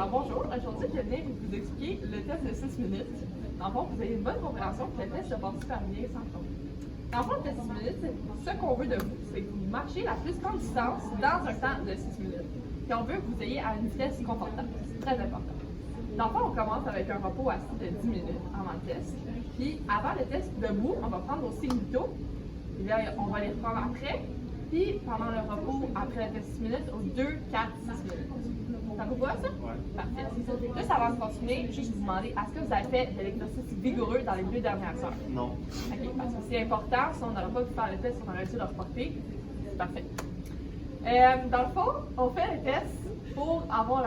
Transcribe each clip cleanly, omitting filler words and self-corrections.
Alors bonjour, aujourd'hui je viens vous expliquer le test de 6 minutes. Dans le fond, vous avez une bonne compréhension que le test se passe super bien sans faute. Dans le fond, le test de 6 minutes, ce qu'on veut de vous, c'est que vous marchiez la plus grande distance dans un temps de 6 minutes. Puis on veut que vous ayez à une vitesse confortable. C'est très important. Dans le fond, on commence avec un repos assis de 10 minutes avant le test. Puis avant le test debout, on va prendre vos signaux. Puis là, on va les reprendre après. Puis pendant le repos, après le test 6 minutes, aux 2, 4, 6 minutes. Ça vous va ça? Oui. Parfait. Juste avant de continuer, juste vous demander, est-ce que vous avez fait de l'exercice vigoureux dans les 2 dernières heures? Non. OK, parce que c'est important, si on n'aurait pas pu faire le test, on aurait dû le reporter. Parfait. Dans le fond, on fait le test pour avoir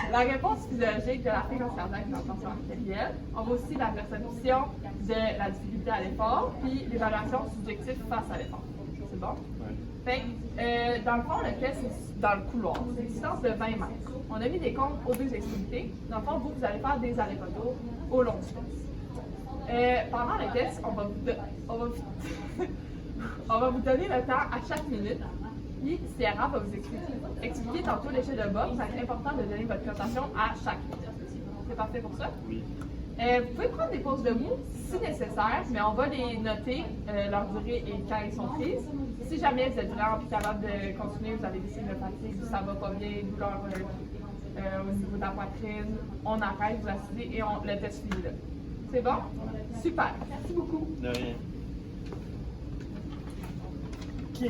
la réponse physiologique de la fréquence cardiaque dans le tension artérielle. On voit aussi la perception de la difficulté à l'effort, puis l'évaluation subjective face à l'effort. C'est bon? Oui. Fait que, dans le fond, le test, c'est dans le couloir. C'est une distance de 20 mètres. On a mis des comptes aux 2 extrémités. Dans le fond, vous allez faire des allers-retours au long du test. Pendant le test, on va vous donner le temps à chaque minute. Puis Sierra va vous expliquer tantôt l'échelle de bas. Ça va être important de donner votre cotation à chaque minute. C'est parfait pour ça? Oui. Vous pouvez prendre des pauses debout si nécessaire, mais on va les noter, leur durée et quand ils sont prises. Si jamais vous êtes vraiment plus capable de continuer, vous avez des signes de fatigue, ça va pas bien, douleur au niveau de la poitrine, on arrête, vous asseyez et on le test finit là. C'est bon? Super! Merci beaucoup! De rien. OK.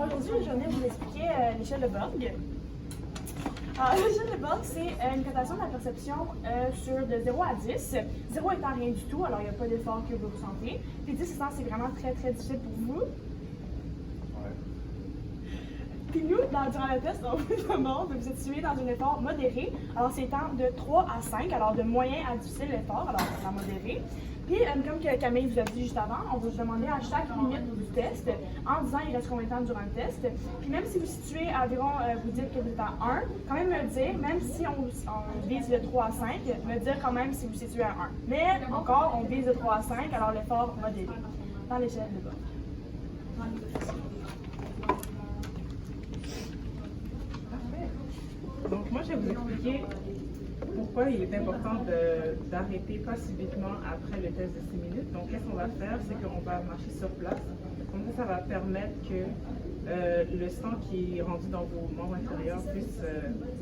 Aujourd'hui, je viens vous expliquer l'échelle de Borg. Alors, l'échelle de Borg, c'est une cotation de la perception sur de 0 à 10. 0 étant rien du tout, alors il n'y a pas d'effort que vous ressentez. Puis 10 étant c'est vraiment très très difficile pour vous. Ouais. Puis nous, durant le test, on vous demande de vous situer dans un effort modéré. Alors c'est étant de 3 à 5, alors de moyen à difficile l'effort, alors la modéré. Puis, comme que Camille vous a dit juste avant, on va vous demander à chaque minute du test, en disant il reste combien de temps durant le test. Puis même si vous situez à environ, vous dites que vous êtes à 1, quand même me le dire, même si on vise de 3 à 5, me dire quand même si vous situez à 1. Mais encore, on vise de 3 à 5, alors l'effort modéré dans l'échelle de bas. Donc moi, je vais vous expliquer pourquoi il est important d'arrêter pas subitement après le test de 6 minutes. Donc qu'est-ce qu'on va faire, c'est qu'on va marcher sur place. Comme ça va permettre que le sang qui est rendu dans vos membres inférieurs puisse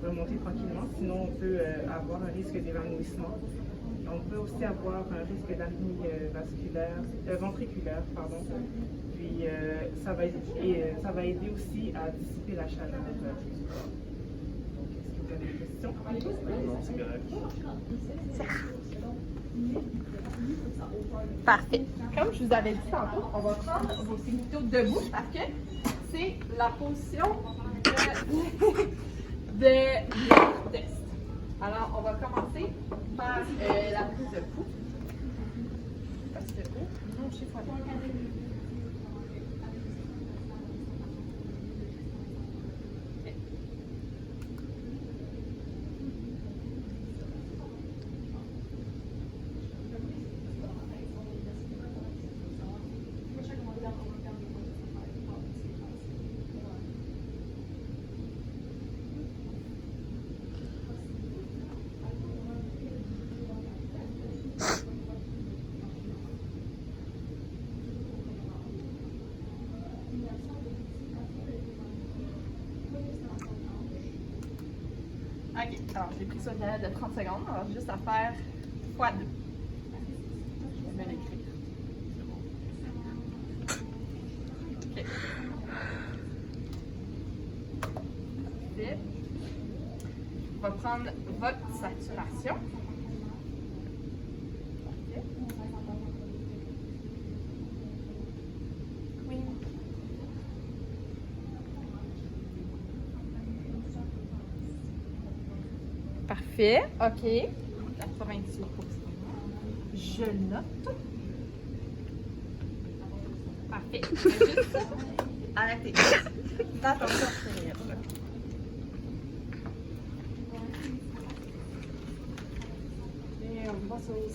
remonter tranquillement. Sinon, on peut avoir un risque d'évanouissement. On peut aussi avoir un risque d'arythmie ventriculaire, pardon. Puis ça va aider aussi à dissiper la chaleur du corps. Des questions? Non, c'est correct. Parfait. Comme je vous avais dit tantôt, on va prendre vos signaux debout parce que c'est la position de test. Alors, on va commencer par la prise de pouls. Parce que, non, je sais pas. OK, alors j'ai pris ça de 30 secondes, alors j'ai juste à faire x2. Je vais l'écrire. OK. Parfait. On va prendre votre saturation. Parfait. Oui. Parfait, OK. 96%. Je note. Parfait. Je vais juste arrêter. Attention artérielle. Et on passe aux...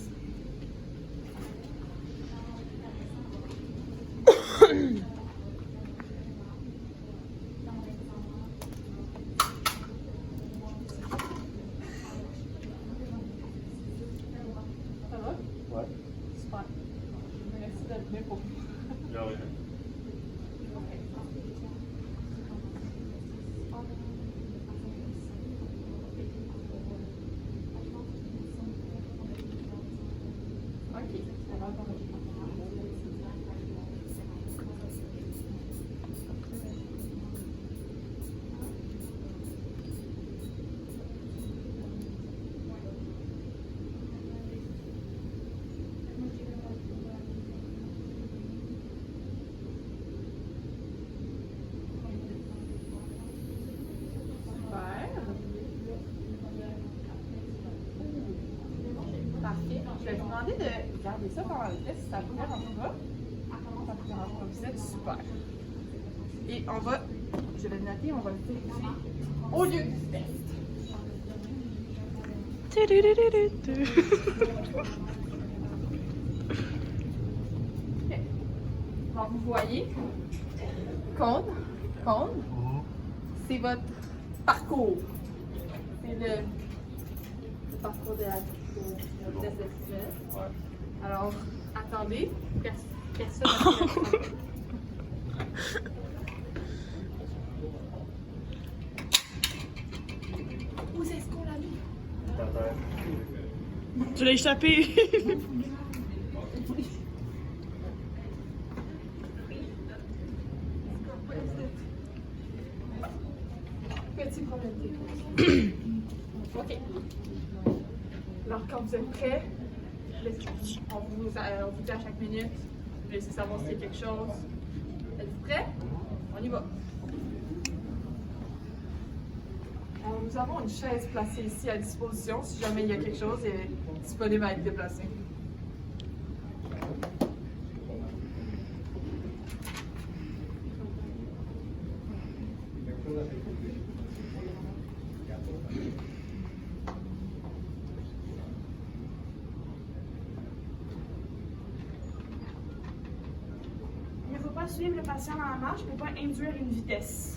demander de garder ça pendant le test si ça vous dérange pas. Ça vous dérange pas, vous êtes super. Et on va, je vais le noter, on va le faire ici, au lieu du test. Ok. Alors, vous voyez, Cône, c'est votre parcours. C'est le parcours de la du test de sexuel. Alors, attendez, personne n'a Où est-ce qu'on l'a mis? Tu l'as échappé. Petit problème technique. OK. Alors, quand vous êtes prêts, on vous dit à chaque minute, vous laissez savoir s'il y a quelque chose. Êtes-vous prêts? On y va. Alors, nous avons une chaise placée ici à disposition. Si jamais il y a quelque chose, elle est disponible à être déplacée. Il ne faut pas suivre le patient dans la marche pour ne pas induire une vitesse.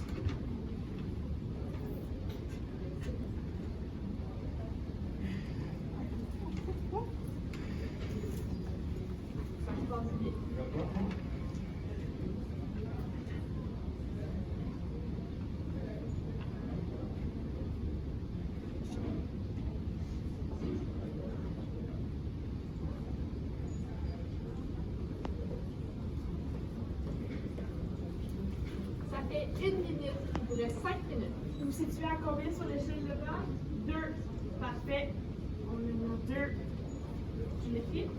Ça fait 1 minute. Il vous reste 5 minutes. Vous vous situez à combien sur l'échelle de bas? 2. Parfait. On est 2. Je les file.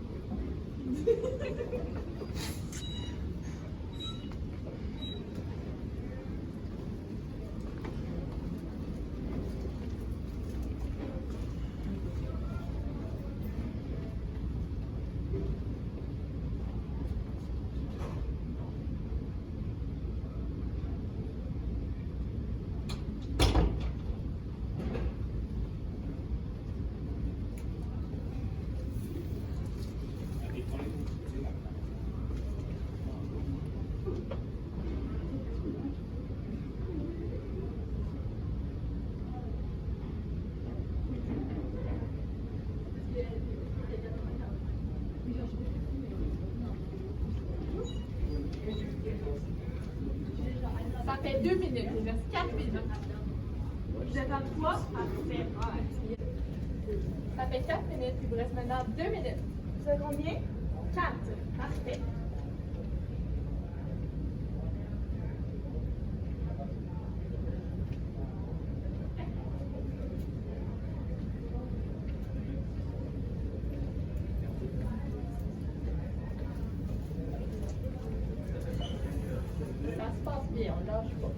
Ça fait 2 minutes. Il reste 4 minutes. Vous êtes à 3. Parfait. Ça fait 4 minutes. Il vous reste maintenant 2 minutes. Vous êtes combien? 4. Parfait. Ça se passe bien. On lâche pas.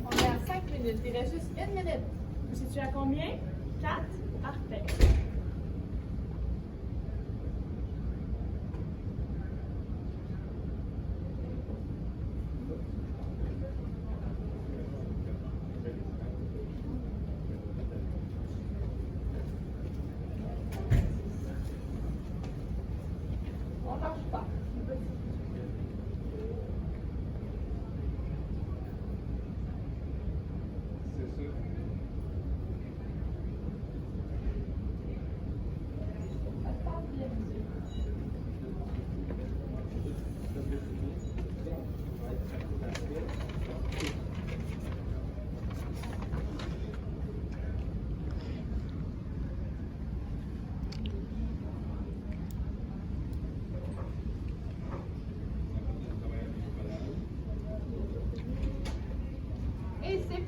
On est à 5 minutes. Il reste juste 1 minute. Vous vous situez à combien? 4. Parfait. On lâche pas. C'est ça.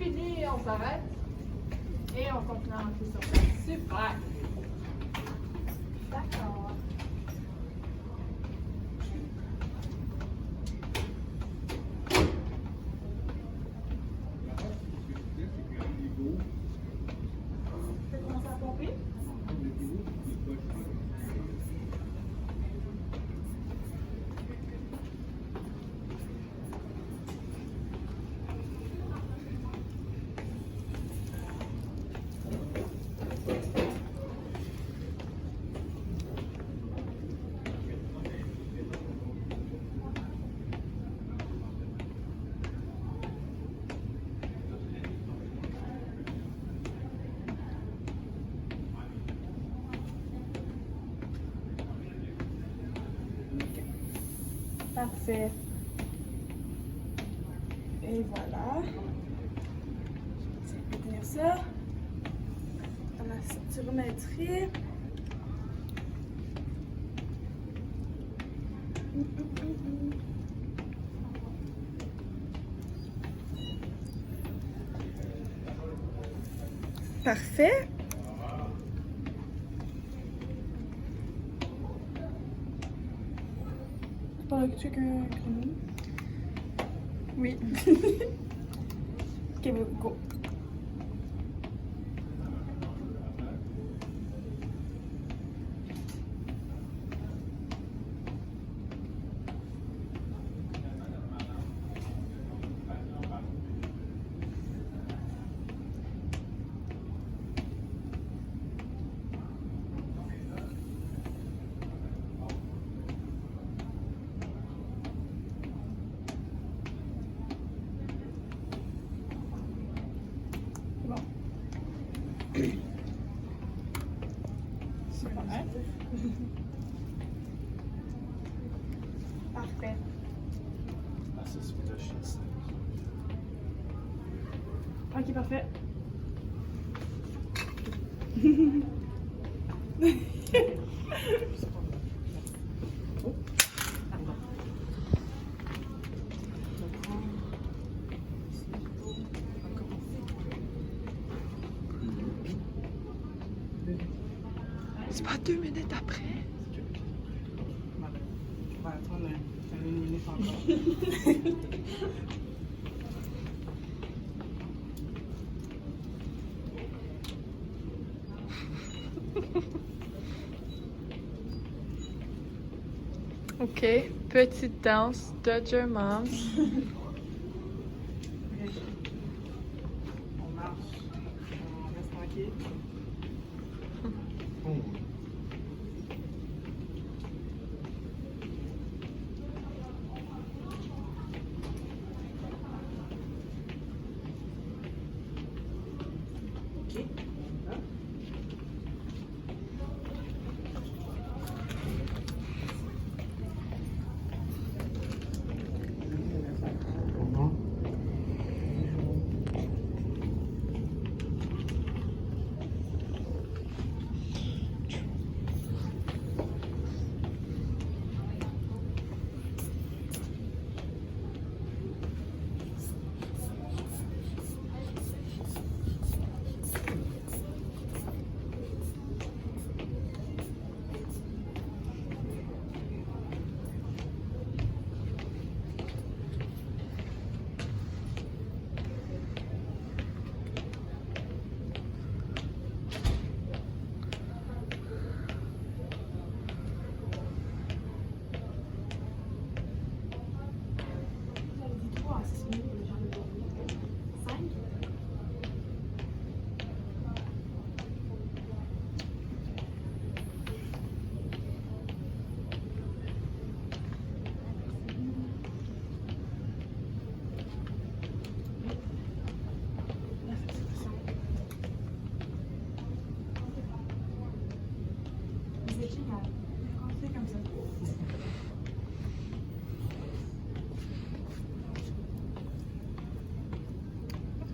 fini, on s'arrête. Et on continue à marcher sur place. Super! D'accord. Tu peux commencer à pomper? Parfait. Et voilà. Je vais tenir ça. Dans ma ceinturométrie. Parfait. Tu veux qu'un chrono? Oui. Ok, go. Super. Parfait. That's a Swedish. Ok, parfait. C'est pas 2 minutes après. On va attendre une minute encore. OK. Petite danse Dodger Moms. On marche. On reste tranquille. OK.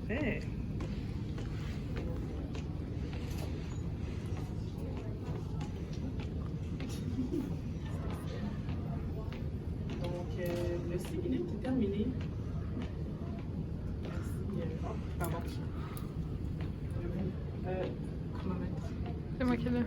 Parfait. Donc, le 6 minutes est terminé. Merci Pardon. Chronomètre. C'est moi qui l'ai.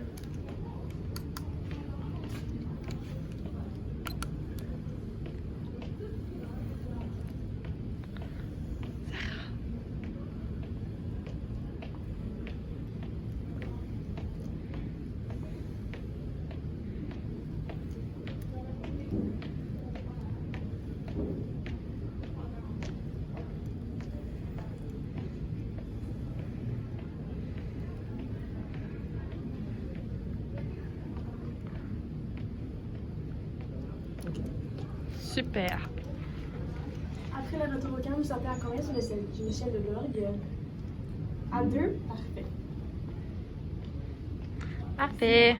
Super. Après le retour au camp, vous sortez à combien sur l'échelle de Borg? À 2? Parfait. Parfait.